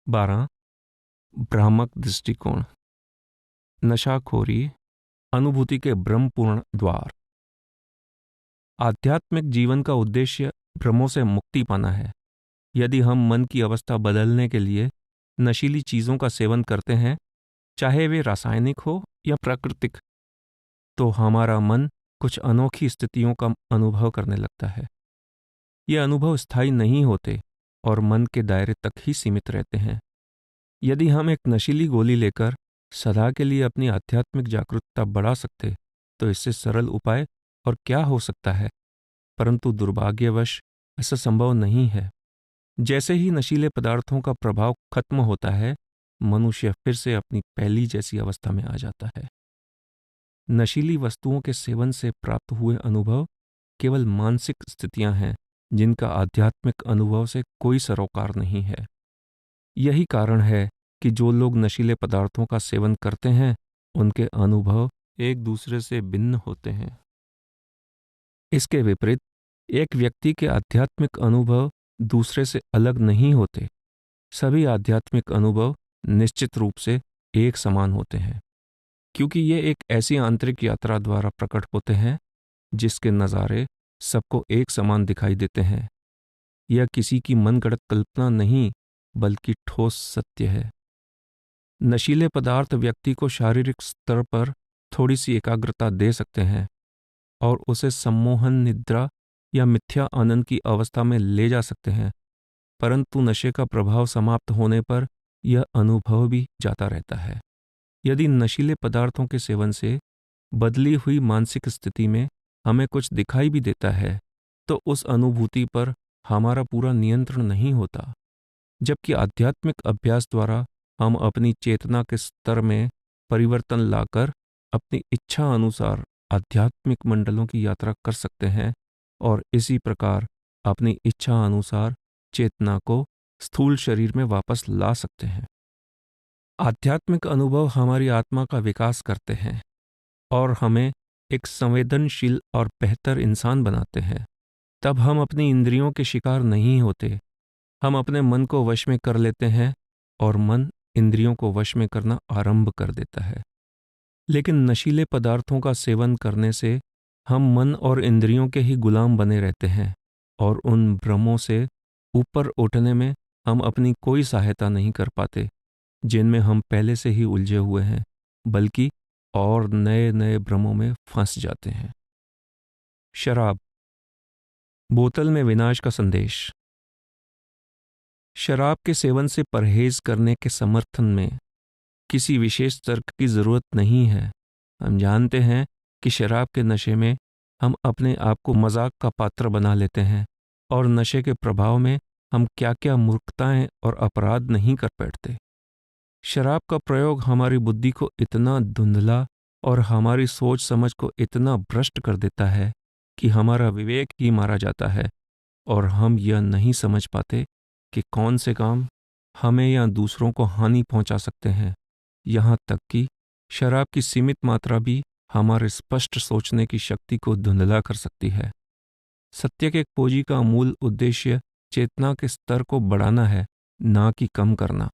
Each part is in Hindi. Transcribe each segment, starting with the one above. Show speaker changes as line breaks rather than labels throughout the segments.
12 भ्रामक दृष्टिकोण। नशाखोरी अनुभूति के भ्रमपूर्ण द्वार। आध्यात्मिक जीवन का उद्देश्य भ्रमों से मुक्ति पाना है। यदि हम मन की अवस्था बदलने के लिए नशीली चीजों का सेवन करते हैं, चाहे वे रासायनिक हो या प्राकृतिक, तो हमारा मन कुछ अनोखी स्थितियों का अनुभव करने लगता है। ये अनुभव स्थायी नहीं होते और मन के दायरे तक ही सीमित रहते हैं। यदि हम एक नशीली गोली लेकर सदा के लिए अपनी आध्यात्मिक जागरूकता बढ़ा सकते, तो इससे सरल उपाय और क्या हो सकता है। परंतु दुर्भाग्यवश ऐसा संभव नहीं है। जैसे ही नशीले पदार्थों का प्रभाव खत्म होता है, मनुष्य फिर से अपनी पहली जैसी अवस्था में आ जाता है। नशीली वस्तुओं के सेवन से प्राप्त हुए अनुभव केवल मानसिक स्थितियां हैं, जिनका आध्यात्मिक अनुभव से कोई सरोकार नहीं है। यही कारण है कि जो लोग नशीले पदार्थों का सेवन करते हैं, उनके अनुभव एक दूसरे से भिन्न होते हैं। इसके विपरीत एक व्यक्ति के आध्यात्मिक अनुभव दूसरे से अलग नहीं होते। सभी आध्यात्मिक अनुभव निश्चित रूप से एक समान होते हैं, क्योंकि ये एक ऐसी आंतरिक यात्रा द्वारा प्रकट होते हैं जिसके नज़ारे सबको एक समान दिखाई देते हैं। यह किसी की मनगढ़ंत कल्पना नहीं, बल्कि ठोस सत्य है। नशीले पदार्थ व्यक्ति को शारीरिक स्तर पर थोड़ी सी एकाग्रता दे सकते हैं और उसे सम्मोहन निद्रा या मिथ्या आनंद की अवस्था में ले जा सकते हैं, परंतु नशे का प्रभाव समाप्त होने पर यह अनुभव भी जाता रहता है। यदि नशीले पदार्थों के सेवन से बदली हुई मानसिक स्थिति में हमें कुछ दिखाई भी देता है, तो उस अनुभूति पर हमारा पूरा नियंत्रण नहीं होता। जबकि आध्यात्मिक अभ्यास द्वारा हम अपनी चेतना के स्तर में परिवर्तन लाकर अपनी इच्छा अनुसार आध्यात्मिक मंडलों की यात्रा कर सकते हैं और इसी प्रकार अपनी इच्छा अनुसार चेतना को स्थूल शरीर में वापस ला सकते हैं। आध्यात्मिक अनुभव हमारी आत्मा का विकास करते हैं और हमें एक संवेदनशील और बेहतर इंसान बनाते हैं। तब हम अपनी इंद्रियों के शिकार नहीं होते। हम अपने मन को वश में कर लेते हैं और मन इंद्रियों को वश में करना आरंभ कर देता है। लेकिन नशीले पदार्थों का सेवन करने से हम मन और इंद्रियों के ही गुलाम बने रहते हैं और उन भ्रमों से ऊपर उठने में हम अपनी कोई सहायता नहीं कर पाते, जिनमें हम पहले से ही उलझे हुए हैं, बल्कि और नए नए भ्रमों में फंस जाते हैं। शराब, बोतल में विनाश का संदेश। शराब के सेवन से परहेज करने के समर्थन में किसी विशेष तर्क की जरूरत नहीं है। हम जानते हैं कि शराब के नशे में हम अपने आप को मजाक का पात्र बना लेते हैं और नशे के प्रभाव में हम क्या क्या मूर्खताएं और अपराध नहीं कर बैठते। शराब का प्रयोग हमारी बुद्धि को इतना धुंधला और हमारी सोच समझ को इतना भ्रष्ट कर देता है कि हमारा विवेक ही मारा जाता है और हम यह नहीं समझ पाते कि कौन से काम हमें या दूसरों को हानि पहुंचा सकते हैं। यहाँ तक कि शराब की सीमित मात्रा भी हमारे स्पष्ट सोचने की शक्ति को धुंधला कर सकती है। सत्य के खोजी का मूल उद्देश्य चेतना के स्तर को बढ़ाना है, ना कि कम करना।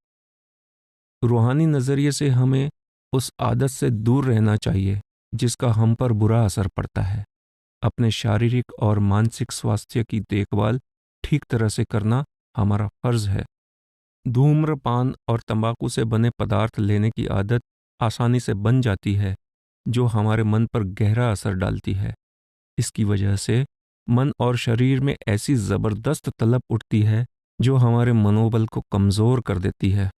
रूहानी नजरिए से हमें उस आदत से दूर रहना चाहिए जिसका हम पर बुरा असर पड़ता है। अपने शारीरिक और मानसिक स्वास्थ्य की देखभाल ठीक तरह से करना हमारा फर्ज है। धूम्रपान और तंबाकू से बने पदार्थ लेने की आदत आसानी से बन जाती है, जो हमारे मन पर गहरा असर डालती है। इसकी वजह से मन और शरीर में ऐसी जबरदस्त तलब उठती है जो हमारे मनोबल को कमजोर कर देती है।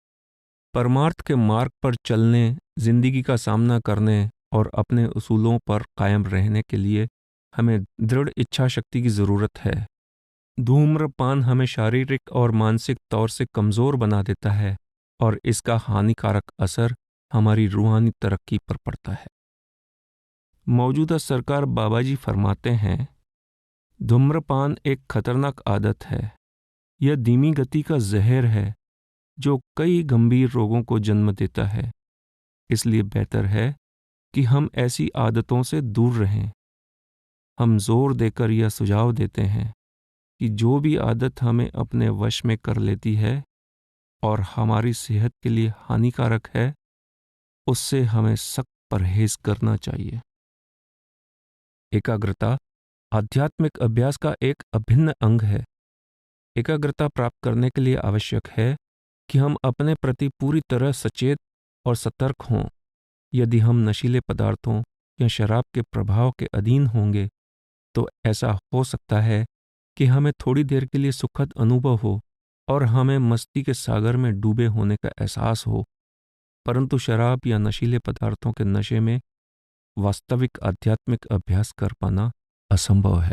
परमार्थ के मार्ग पर चलने, जिंदगी का सामना करने और अपने उसूलों पर कायम रहने के लिए हमें दृढ़ इच्छा शक्ति की जरूरत है। धूम्रपान हमें शारीरिक और मानसिक तौर से कमजोर बना देता है और इसका हानिकारक असर हमारी रूहानी तरक्की पर पड़ता है। मौजूदा सरकार बाबा जी फरमाते हैं, धूम्रपान एक खतरनाक आदत है। यह धीमी गति का जहर है जो कई गंभीर रोगों को जन्म देता है। इसलिए बेहतर है कि हम ऐसी आदतों से दूर रहें। हम जोर देकर यह सुझाव देते हैं कि जो भी आदत हमें अपने वश में कर लेती है, और हमारी सेहत के लिए हानिकारक है, उससे हमें सख्त परहेज करना चाहिए। एकाग्रता आध्यात्मिक अभ्यास का एक अभिन्न अंग है। एकाग्रता प्राप्त करने के लिए आवश्यक है कि हम अपने प्रति पूरी तरह सचेत और सतर्क हों। यदि हम नशीले पदार्थों या शराब के प्रभाव के अधीन होंगे तो ऐसा हो सकता है कि हमें थोड़ी देर के लिए सुखद अनुभव हो और हमें मस्ती के सागर में डूबे होने का एहसास हो, परंतु शराब या नशीले पदार्थों के नशे में वास्तविक आध्यात्मिक अभ्यास कर पाना असंभव है।